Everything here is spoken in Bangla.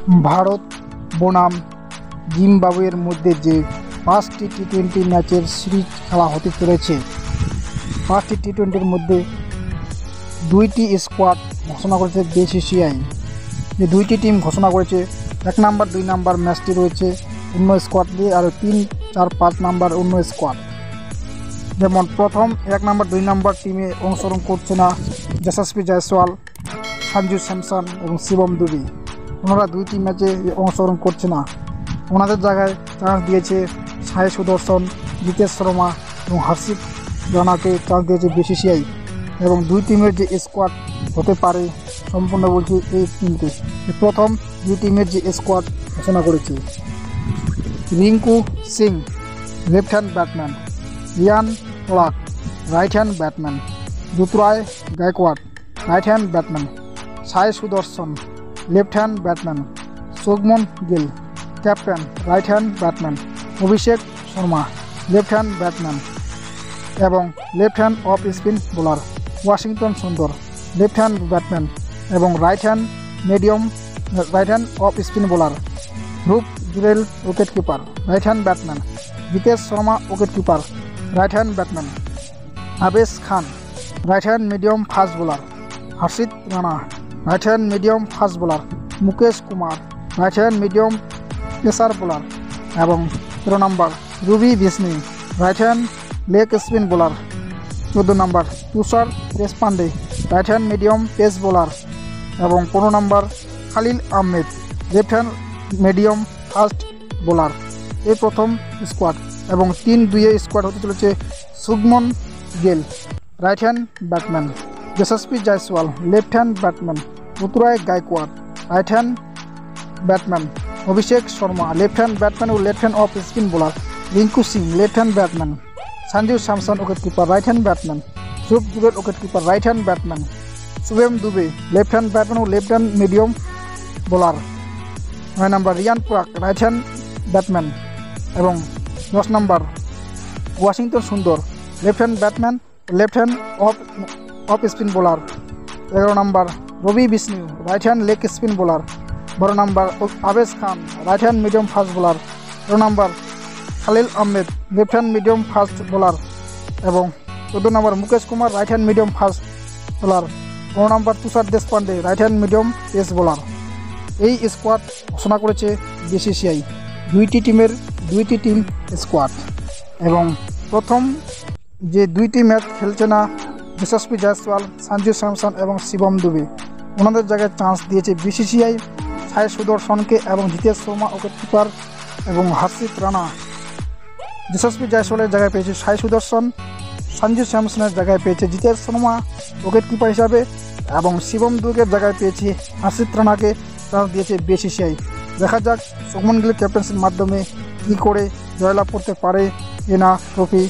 ভারত বনাম জিম্বাবুয়ের মধ্যে যে 5টি টি-20 ম্যাচের সিরিজ খেলা হতে চলেছে। 5টি টি-20-র মধ্যে 2টি স্কোয়াড ঘোষণা করেছে বিসিসিআই। যে 2টি টিম ঘোষণা করেছে, 1 নাম্বার 2 নাম্বার ম্যাচটি রয়েছে অন্য স্কোয়াড দিয়ে, আর 3, 4, 5 নাম্বার অন্য স্কোয়াড। যেমন প্রথম 1 নাম্বার 2 নাম্বার টিমে অংশগ্রহণ করছে না যশস্বী জয়সওয়াল, সঞ্জু স্যামসন এবং শিবম দুবে। ওনারা 2টি ম্যাচে অংশগ্রহণ করছে না। ওনাদের জায়গায় চান্স দিয়েছে সাই সুদর্শন, জিতেশ শর্মা এবং হর্ষিত রানাকে চান্স দিয়েছে বিসিসিআই। এবং 2 টিমের যে স্কোয়াড হতে পারে সম্পূর্ণ বলছি এই টিমকে। প্রথম 2 টিমের যে স্কোয়াড ঘোষণা করেছে: Rinku Singh left hand batsman, Riyan Parag right hand batsman, Ruturaj Gaikwad right hand batsman, Sai Sudharsan left hand batsman, Shubman Gill captain right hand batsman, Abhishek Sharma left hand batsman এবং left hand off spin bowler, Washington Sundar left hand batsman এবং right hand off spin bowler, Dhruv Jurel wicket keeper right hand batsman, Jitesh Sharma wicket keeper right hand batsman, Avesh Khan right hand medium fast bowler, Harshit Rana right hand medium fast bowler, Mukesh Kumar right hand medium pacer bowler এবং 13 number Ravi Bishnoi right hand leg spin bowler, 14 number Tushar Deshpande right hand medium pace bowler এবং 15 number Khaleel Ahmed left hand medium fast bowler. এই প্রথম স্কোয়াড। এবং 3-2 স্কোয়াড হতে চলেছে: Shubman Gill right hand batsman, Yashasvi Jaiswal left hand batsman, Ruturaj Gaikwad right hand batsman, Abhishek Sharma left hand batsman ও left hand off spin bowler, Rinku Singh left hand batsman, Sanju Samson wicket keeper right hand batsman, Dhruv Jurel wicket keeper right hand batsman, Shivam Dube left hand batsman ও left hand medium bowler, 9 number Riyan Parag right hand batsman এবং 10 number Washington Sundar left hand batsman left hand off spin bowler, 11 number Ravi Bishnoi right hand leg spin bowler, 12 নম্বর আবেশ Khan right hand medium fast bowler, 13 number Khaleel Ahmed left hand medium fast bowler এবং 14 number Mukesh Kumar right hand medium fast bowler, 15 number Tushar Deshpande right hand medium pace bowler. এই স্কোয়াড ঘোষণা করেছে বিসিসিআই। 2টি টিমের 2টি টিম স্কোয়াড। এবং প্রথম যে 2টি ম্যাচ খেলছে না যশস্বী জয়সওয়াল, সঞ্জু স্যামসন এবং শিবম দুবে, ওনাদের জায়গায় চান্স দিয়েছে বিসিসিআই সাই সুদর্শনকে এবং জিতেশ শর্মা উইকেট কিপার এবং হর্ষিত রানা। যশস্বী জয়সওয়ালের জায়গায় পেয়েছে সাই সুদর্শন, সঞ্জু স্যামসনের জায়গায় পেয়েছে জিতেশ শর্মা উইকেট কিপার হিসাবে এবং শিবম দুবের জায়গায় পেয়েছে হর্ষিত রানাকে চান্স দিয়েছে বিসিসিআই। দেখা যাক শুভমন গিলের ক্যাপ্টেন্সির মাধ্যমে কী করে জয়লাভ করতে পারে এনা ট্রফি